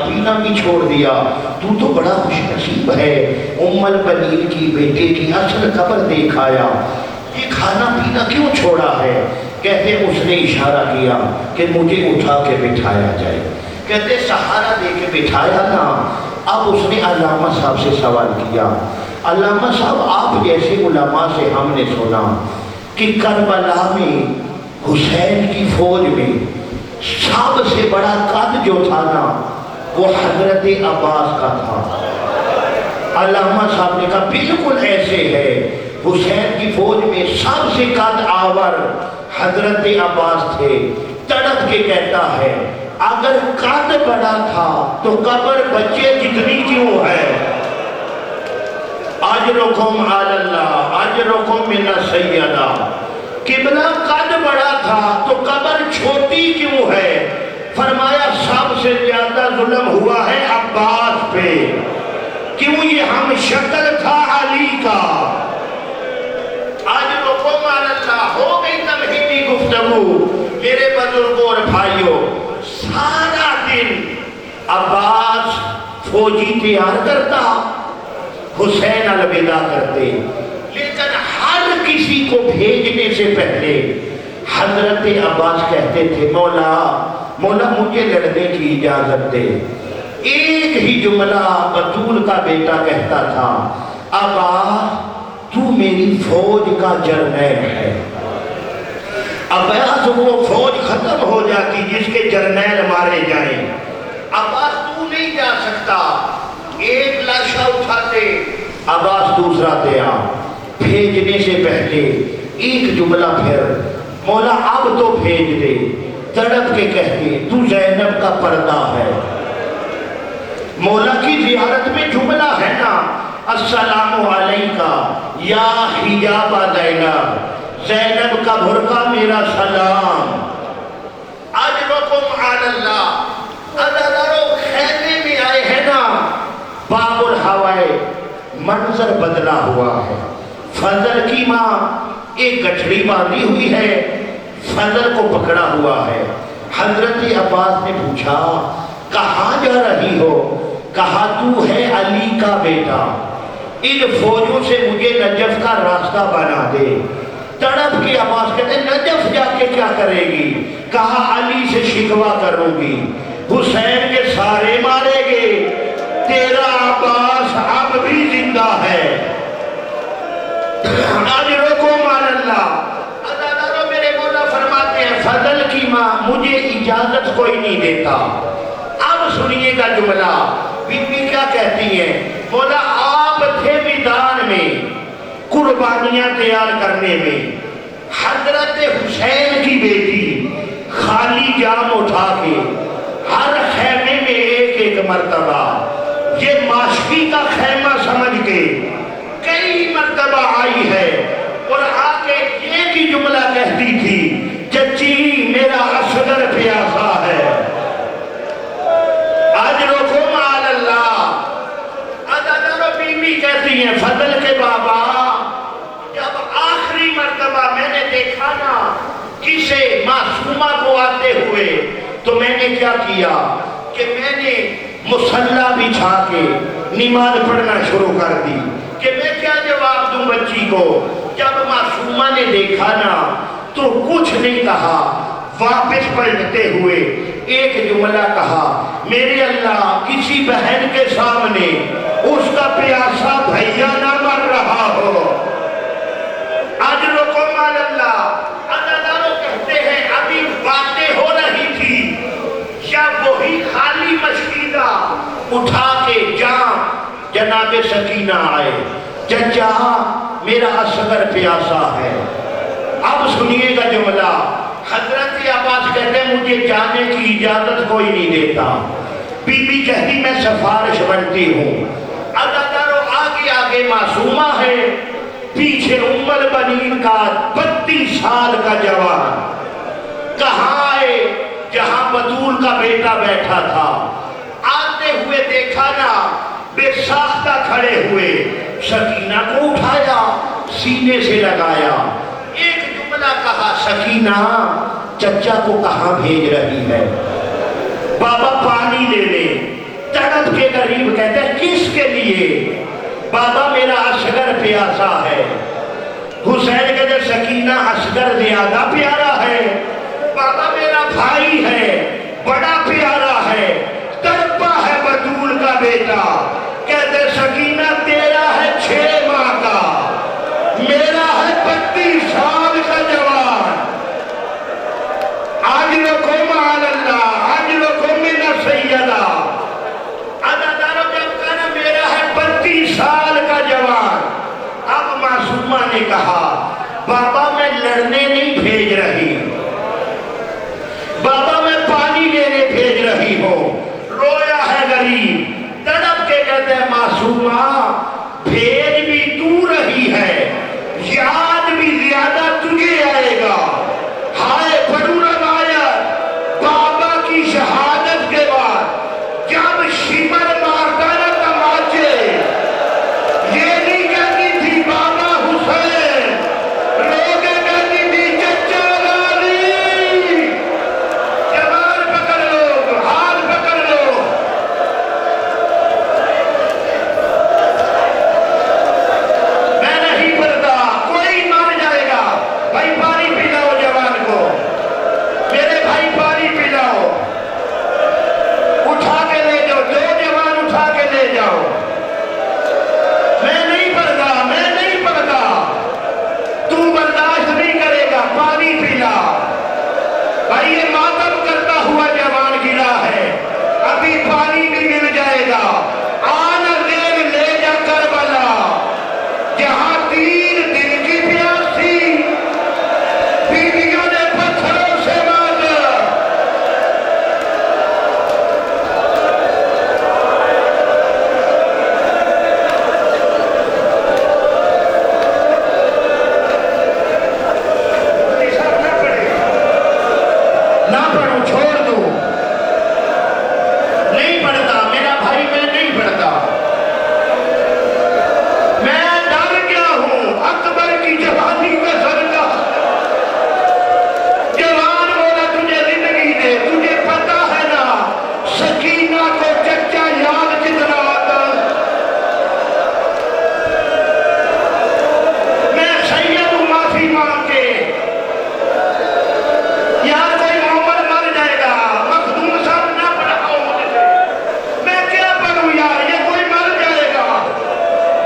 پینا بھی چھوڑ دیا، تو بڑا خوش نصیب ہے، ام البنین کی بیٹے کی اصل قبر دیکھ آیا، یہ کھانا پینا کیوں چھوڑا ہے؟ کہتے اس نے اشارہ کیا کہ مجھے اٹھا کے بٹھایا جائے، کہتے سہارا دے کے بٹھایا نا۔ اب اس نے علامہ صاحب سے سوال کیا، علامہ صاحب آپ جیسے علماء سے ہم نے سنا کہ کربلا میں حسین کی فوج میں سب سے بڑا قد جو تھا نا وہ حضرت عباس کا تھا۔ علامہ صاحب نے کہا بالکل ایسے ہے، حسین کی فوج میں سب سے قد آور حضرت عباس تھے۔ تڑپ کے کہتا ہے اگر قد بڑا تھا تو قبر بچے جتنی کیوں ہے؟ اجرکم علی اللہ اجرکم من السیدہ، قبلہ قد بڑا تھا تو قبر چھوٹی کیوں ہے؟ فرمایا سب سے زیادہ ظلم ہوا ہے عباس پہ، کیوں یہ ہم شکل تھا علی کا۔ آج رکم علی اللہ ہو گئی تمہیدی گفتگو۔ میرے بزرگوں اور بھائیوں، سارا دن عباس فوجی تیار کرتا، حسین الوداع کرتے، لیکن ہر کسی کو بھیجنے سے پہلے حضرت عباس کہتے تھے مولا مولا مجھے لڑنے کی اجازت دے۔ ایک ہی جملہ بطول کا بیٹا کہتا تھا، عباس تو میری فوج کا جرنیل ہے۔ عباس وہ فوج ختم ہو جاتی جس کے جرنیل مارے جائیں، عباس تو نہیں جا سکتا۔ ایک لاشا اٹھاتے، عباس دوسرا دیا، بھیجنے سے پہلے ایک جملہ پھر مولا اب تو بھیج دے۔ تڑپ کے کہتے تو زینب کا پردہ ہے۔ مولا کی زیارت میں جملہ ہے نا السلام علیکہ یا حجاب زینب، زینب کا بھرکا میرا سلام۔ اجرکم علی اللہ، ادارو خیمے میں آئے ہیں نا، باب الحوائے منظر بدلا ہوا ہے۔ فضل کی ماں ایک گٹھڑی باندھی ہوئی ہے، فضل کو پکڑا ہوا ہے۔ حضرت عباس نے پوچھا کہاں جا رہی ہو؟ کہا تو ہے علی کا بیٹا، ان فوجوں سے مجھے نجف کا راستہ بنا دے۔ تڑپ کے عباس کہتے ہیں نجف جا کے کیا کرے گی؟ کہا علی سے شکوہ کروں گی، حسین کے سارے مارے گے، تیرا عباس اب بھی زندہ ہے۔ اجرکم علی اللہ، ادارو میرے مولا فرماتے ہیں فضل کی ماں مجھے اجازت کوئی نہیں دیتا۔ اب سنیے گا جملہ، بی بی کیا کہتی ہیں، مولا آپ تھے میدان میں قربانیاں تیار کرنے میں، حضرت حسین کی بیٹی خالی جام اٹھا کے ہر خیمے میں ایک ایک مرتبہ یہ ماشکی کا خیمہ سمجھ کے کئی مرتبہ آئی ہے اور آ کے ایک ہی جملہ کہتی تھی چچی میرا اصغر پیاسا ہے۔ اجرکم علی اللہ، ادارو بیوی کہتی ہیں فضل کے بابا جب آخری مرتبہ میں نے دیکھا نا کسے معصومہ کو آتے ہوئے تو میں نے کیا کیا کہ میں نے مصلی بچھا کے نماز پڑھنا شروع کر دی کہ میں کیا جواب دوں بچی کو۔ جب معصومہ نے دیکھا نا تو کچھ نہیں کہا، واپس پلٹتے ہوئے ایک جملہ کہا میرے اللہ کسی بہن کے سامنے اس کا پیاسا بھیا نہ مر رہا ہو۔ اجرکم علی اللہ، ادارو کہتے ہیں ابھی باتیں ہو رہی تھی یا وہی خالی مشکیدہ اٹھا کے جناب سکینہ آئے، چچا میرا اصغر پیاسا ہے۔ اب سنیے گا جملہ، حضرت عباس کہتے ہیں مجھے جانے کی اجازت کوئی نہیں دیتا۔ بی بی کہتی میں سفارش بنتی ہوں۔ ادارو آگے آگے معصومہ ہے، پیچھے ام البنین کا 32 سال کا جوان۔ کہاں آئے؟ جہاں بطول کا بیٹا بیٹھا تھا۔ آتے ہوئے دیکھا نا بے ساختہ کھڑے ہوئے، سکینہ کو اٹھایا سینے سے لگایا، ایک جملہ کہا سکینہ چچا کو کہاں بھیج رہی ہے؟ بابا پانی لے لے۔ کے قریب کہتے ہیں کس کے لیے؟ بابا میرا اصغر پیاسا ہے. حسین کہتے سکینہ اصغر زیادہ پیارا ہے. بابا میرا بھائی ہے بڑا پیارا ہے تڑپا ہے بطول کا بیٹا. کہتے سکینہ تیرا ہے 6 ماہ کا میرا ہے 32 سال کا جوان. اجرکم علی اللہ اجرکم من سیدہ. عزادارو جب کہنا میرا ہے 32 سال کا جوان. اب معصومہ نے کہا بابا میں لڑنے نہیں بھیج رہی بابا میں پانی لینے بھیج رہی ہوں. رویا ہے غریب تڑپ کے کہتے ہیں معصومہ بھیج بھی تو رہی ہے یاد بھی زیادہ تجھے آئے گا. ہائے پڑھو روایت بابا کی شہادت کے بعد جب شمر مارتا نہ تماچے یہ نہیں کہتی تھی بابا حسین روگے کہتی تھی چچا غازی. جوان پکڑ لو ہاتھ پکڑ لو. میں نہیں پڑھتا کوئی مر جائے گا. بھائی پانی پلاؤ جوان کو میرے بھائی پانی پلاؤ. اٹھا کے لے جاؤ 2 جوان اٹھا کے لے جاؤ. میں نہیں پڑھتا تو برداشت نہیں کرے گا پانی پلا. بھائی یہ ماتم کرتا ہوا جوان گرا ہے ابھی پانی بھی مل جائے گا. آنا دیر لے جا کربلا جہاں 3 دن کی پیاس تھی بیویوں نے پتھروں سے مانگا. نہ پڑھو چھوڑ دو. نہیں پڑھتا میرا بھائی میں نہیں پڑھتا. میں ڈر گیا ہوں اکبر کی جوانی کا صدقہ. جوان بولا تجھے زندگی دے تجھے پتا ہے نا سکینہ کو چچا یاد کتنا آتا. میں سید ہوں معافی مانگ کے. یار کوئی محمد مر جائے گا مخدوم صاحب نہ پڑھاؤ مجھ سے. میں کیا پڑھوں یار یہ کوئی مر جائے گا.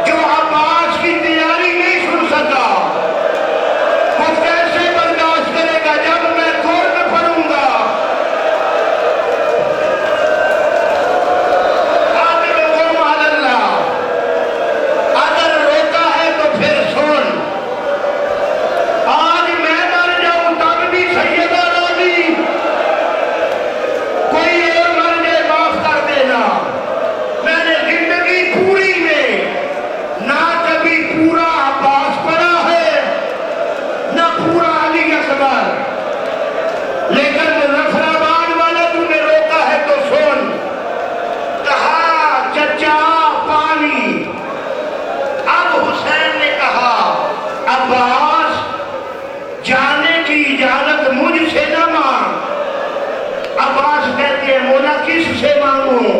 جو عباس کی تیاری نہیں سن سکا وہ کیسے برداشت کرے گا جب میں قرآن پڑھوں گا. اجرکم علی اللہ. اگر روکا ہے تو پھر سن. آج میں مر جاؤں تب بھی سیدہ راضی کوئی اور مر جائے معاف کر دینا. میں نے زندگی پوری میں نہ کبھی پورا عباس پڑھا ہے نہ پورا علی اکبر. لیکن ظفر آباد والا تو نے روکا ہے تو سن. کہا چچا پانی. اب حسین نے کہا عباس جانے کی اجازت مجھ سے نہ مانگ. عباس کہتے ہیں مولا کس سے مانگوں؟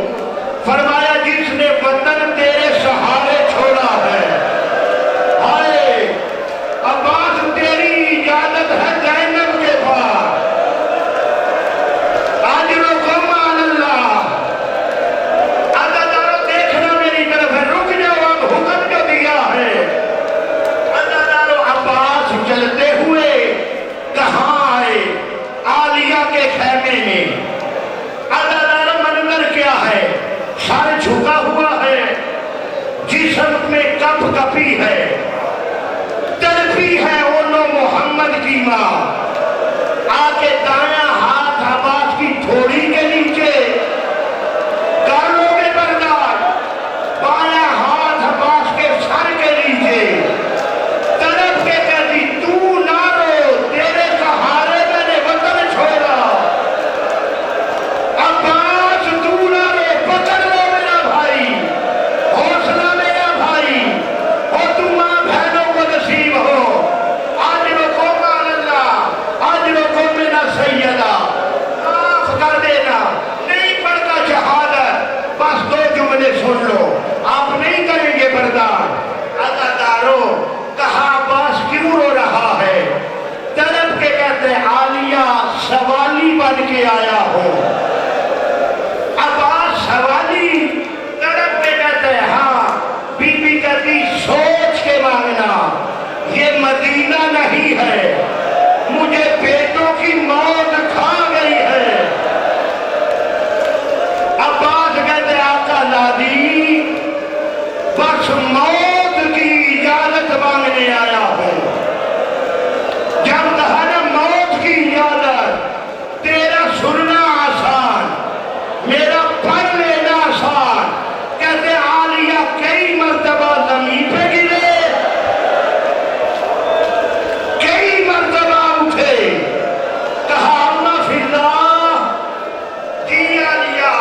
فرمایا جس نے وطن تیرے سہارے چھوڑا ہے. ہائے عباس تیری اجازت ہے زینب کے پاس. اجرکم علی اللہ. عزادارو دیکھنا میری طرف ہے رک جاؤ اب حکم جو دیا ہے. عزادارو عباس چلتے ہوئے کہاں آئے؟ عالیہ کے خیمے میں. عزادارو منظر کیا ہے؟ سر جھکا ہوا ہے جسم میں کپ کپی ہے تڑپی ہے اونو محمد کی ماں. آکے دایاں ہاتھ عباس کی تھوڑی کے نیچے کر لو گے برداشت. بایاں ہاتھ عباس کے سر کے نیچے تڑپ کے کہتی تو نہ رو تیرے سہارے میں نے وطن چھوڑا. عباس تو نہ رو پکڑ لو میرا بھائی حوصلہ میرا بھائی ہو تم ماں بہنوں کو نصیب ہو. اجرکم علی اللہ اجرکم من سیدہ. معاف کر دینا سن لو، آپ نہیں کریں گے برداشت۔ عزاداروں، کہا عباس کیوں رو رہا ہے؟ تڑپ کے کہتے ہیں عالیہ سوالی بن کے آیا ہو۔ عباس سوالی، تڑپ کے کہتے ہیں ہاں۔ بی بی کہتی سوچ کے مانگنا، یہ مدینہ نہیں ہے، مجھے بیٹوں کی موت کھا گئی ہے۔ عباس کہتے ہیں آقا نادی، بس موت کی اجازت مانگنے آیا ہوں۔ جب کہا نا موت کی اجازت، تیرا سننا آسان، میرا پڑھ لینا آسان۔ کہتے عالیہ کئی مرتبہ زمین پہ گرے، کئی مرتبہ اٹھے، کہا اما فی اللہ، جی عالیہ،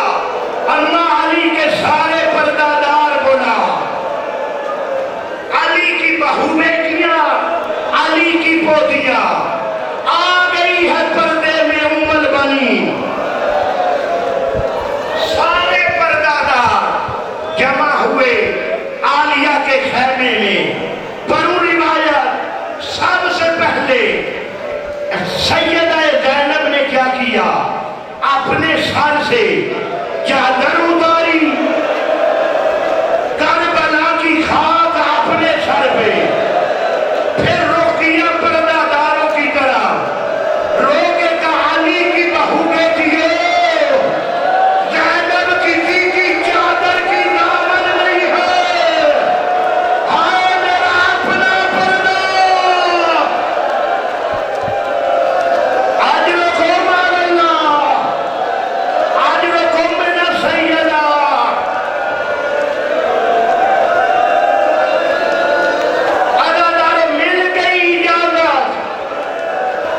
اما علی کے سارے پردادار بنا، علی کی بہو بیٹیاں، علی کی پوتیاں، آ گئی ہے پردے میں ام البنین۔ سارے پردادار جمع ہوئے عالیہ کے خیمے میں۔ پڑھوں روایت، سب سے پہلے سیدہ زینب نے کیا کیا؟ اپنے سر سے چادر اتاری، کربلا کی خاک اپنے سر پہ، پھر رخ کیا پرداداروں کی طرف، رو کے کہا علی کی بہو بیٹیے، زینب کسی کی چادر کی دامن نہیں ہے، ہاں میرا اپنا پردہ، اجرکم علی اللہ، اجرکم من السیدہ۔ عزاداروں، مل گئی اجازت،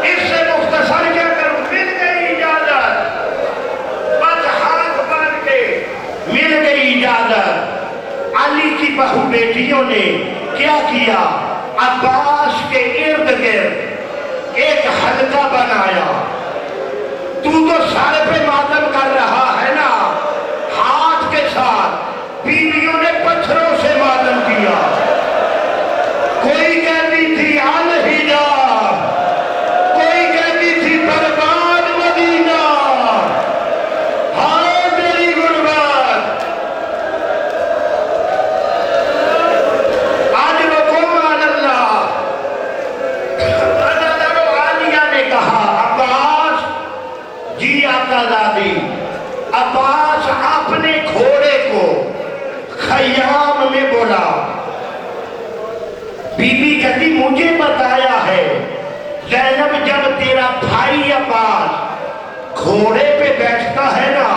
اس سے مختصر کیا کروں، مل گئی اجازت، بس ہاتھ بن کے مل گئی اجازت۔ علی کی بہو بیٹیوں نے کیا کیا؟ عباس کے ارد گرد ایک حلقہ بنایا۔ تو سر پہ ماتم کر رہا ہے نا، ہاتھ کے ساتھ بیویوں نے پتھروں سے ماتم کیا۔ کوئی کہتی تھی الحجاب، کوئی کہتی تھی برباد مدینہ، ہاں تیری غربت۔ اجرکم علی اللہ۔ عزاداروں، عالیہ نے کہا عباس، جی آقا زادی۔ عباس اپنے گھوڑے کو خیام میں بولا۔ بی بی کہتی مجھے بتایا ہے زینب، جب تیرا بھائی عباس گھوڑے پہ بیٹھتا ہے نا،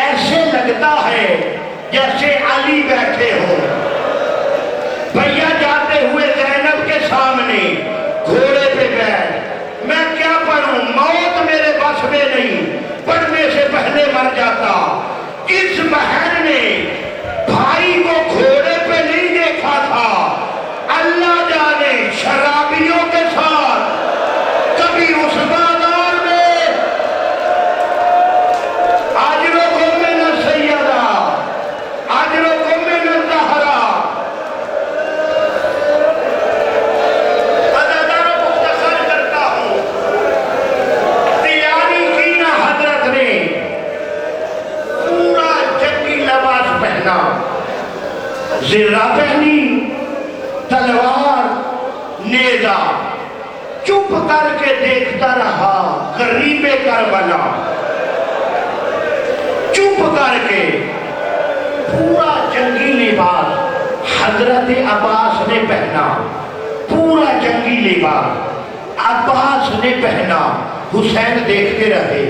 ایسے لگتا ہے جیسے علی بیٹھے ہو۔ بھیا جاتے ہوئے زینب کے سامنے گھوڑے پہ بیٹھ، میں کیا پڑھوں، موت میرے بس میں نہیں، پڑھنے سے پہلے مر جاتا۔ اس بہن نے بھائی کو گھوڑے پہ نہیں دیکھا تھا، اللہ جانے شرابیوں کے ساتھ، کبھی اس بازار میں۔ اجرکم من السیدہ، اجرکم من الزہرا۔ عزاداروں، مختصر کرتا ہوں، تیاری کی نا حضرت نے، پورا جنگی لباس پہنا، زرہ پہنی، تلوار، نیزہ، چپ کر کے دیکھتا رہا غریب کربلا، چپ کر کے پورا جنگی لباس حضرت عباس نے پہنا، پورا جنگی لباس عباس نے پہنا۔ حسین دیکھتے رہے۔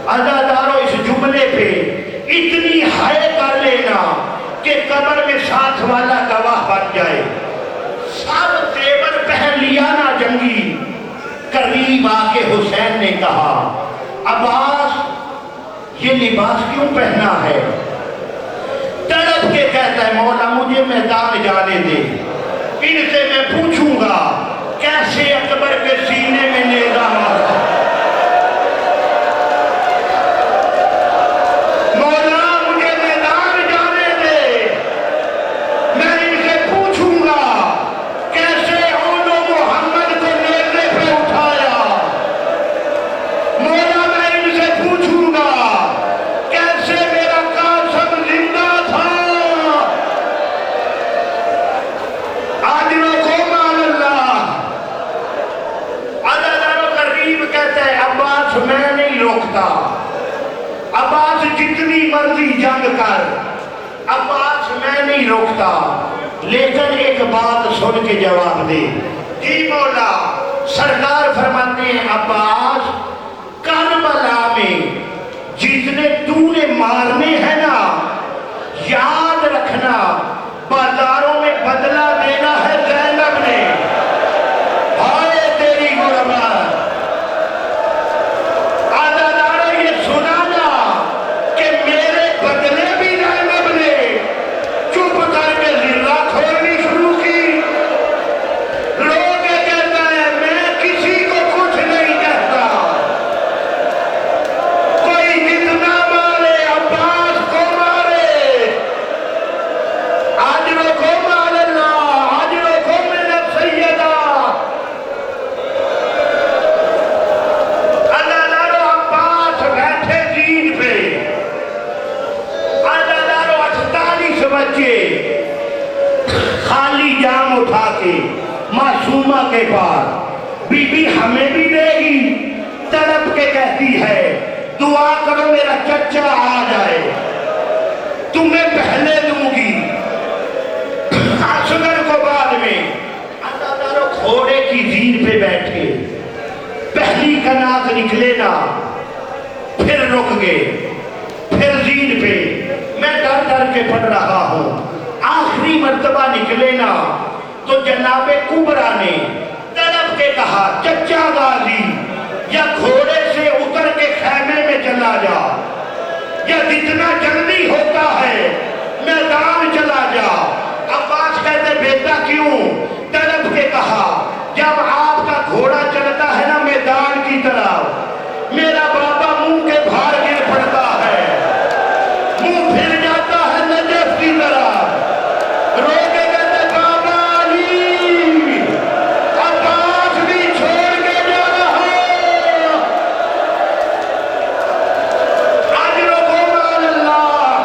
عزاداروں، اس جملے پہ اتنی حیا کر لینا کہ قبر میں ساتھ والا گواہ بن جائے۔ سب زیور پہن لیا نا جنگی، قریب آ کے حسین نے کہا عباس یہ لباس کیوں پہنا ہے؟ تڑپ کے کہتا ہے مولا مجھے میدان جانے دے، ان سے میں پوچھوں گا کیسے اکبر کے سینے میں نیزہ مارا۔ مولا مجھے میدان جانے دے، کر۔ عباس میں نہیں روکتا، لیکن ایک بات سن کے جواب دے۔ جی مولا۔ سرکار فرماتے ہیں عباس کربلا میں جتنے تو نے مارنے ہیں نا، یاد رکھنا بازاروں میں بدلہ دینا ہے زینب نے۔ ہائے تیری غربت۔ عزاداروں یہ سنانا کہ میرے بدلے بھی زینب نے چپ کر کے زرہ کھولنی شروع کی۔ لوگ کہتا ہے میں کسی کو کچھ نہیں کہتا، کوئی جتنا مارے عباس کو مارے، اجرکم علی اللہ، اجرکم من السیدہ۔ عزاداروں عباس بیٹھے دین پہ، عزاداروں 48 بچے خالی جام اٹھا کے معصومہ کے پاس، بی بی ہمیں بھی دے گی، تڑپ کے کہتی ہے دعا کرو میرا چچا آ جائے، تمہیں پہلے دوں گی، اصغر کو بعد میں۔ عزاداروں گھوڑے کی زین پہ بیٹھے، پہلی کناک نکلے نا، پھر رک گئے، پھر زین پہ۔ میں ڈر ڈر کے پڑھ رہا ہوں، آخری مرتبہ نکلے نا تو جناب کبرا نے تڑپ کے کہا چچا غازی یا گھوڑے سے اتر کے خیمے میں چلا جا، یا جتنا جلدی ہوتا ہے میدان چلا جا۔ عباس کہتے بیٹا کیوں؟ تڑپ کے کہا جب آپ کا گھوڑا چلتا ہے نا میدان کی طرف، میرا بابا منہ کے بھار گر پڑتا ہے، منہ پھر جاتا ہے نجف کی طرف، رو کے کہتے بابا علی عباس بھی چھوڑ کے جا رہا، اجرکم علی اللہ،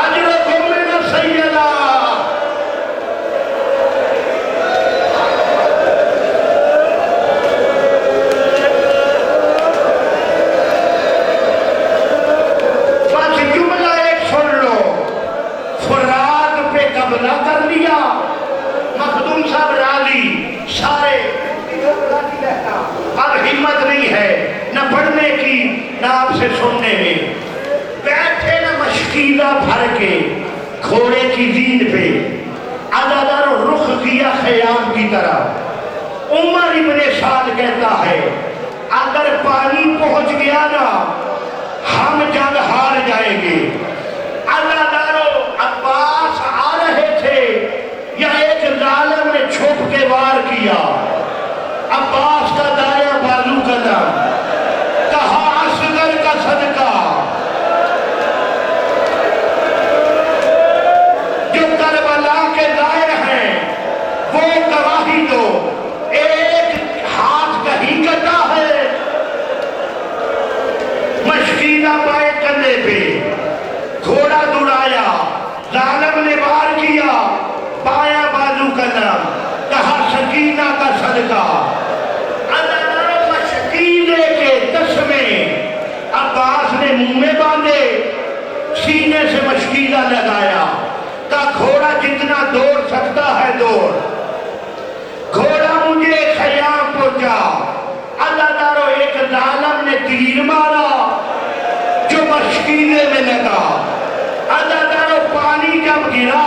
اجرکم من السیدہ۔ بس جملہ ایک سن لو، فرات پہ قبضہ کر لیا، مخدوم صاحب راضی، سارے اب ہمت نہیں ہے نہ پڑھنے کی نہ آپ سے سننے میں، بیٹھے نہ مشکیزہ بھر کے گھوڑے کی زین پہ۔ عزاداروں رخ کیا خیام کی طرف۔ عمر ابن سعد کہتا ہے اگر پانی پہنچ گیا نا ہم جنگ ہار جائیں گے۔ عزاداروں عباس آ رہے تھے یا ایک ظالم نے چھپ کے وار کیا، عباس کا دایا بازو قدم، کہا اصغر کا صدقہ، جو کربلا کے دائر ہیں وہ گواہی دو، ایک ہاتھ کہیں کٹا ہے، مشکینہ پائے کندھے پہ، گھوڑا دوڑایا، ظالم نے وار کیا، پایا بازو قدم، کہا سکینہ کا صدقہ۔ عزاداروں مشکینے کے تسمے عباس نے منہ میں باندھے، سینے سے مشکینہ لگایا، کہا گھوڑا جتنا دوڑ سکتا ہے دوڑ، گھوڑا مجھے خیام پہنچا۔ عزاداروں ایک ظالم نے تیر مارا جو مشکینے میں لگا۔ عزاداروں پانی جب گرا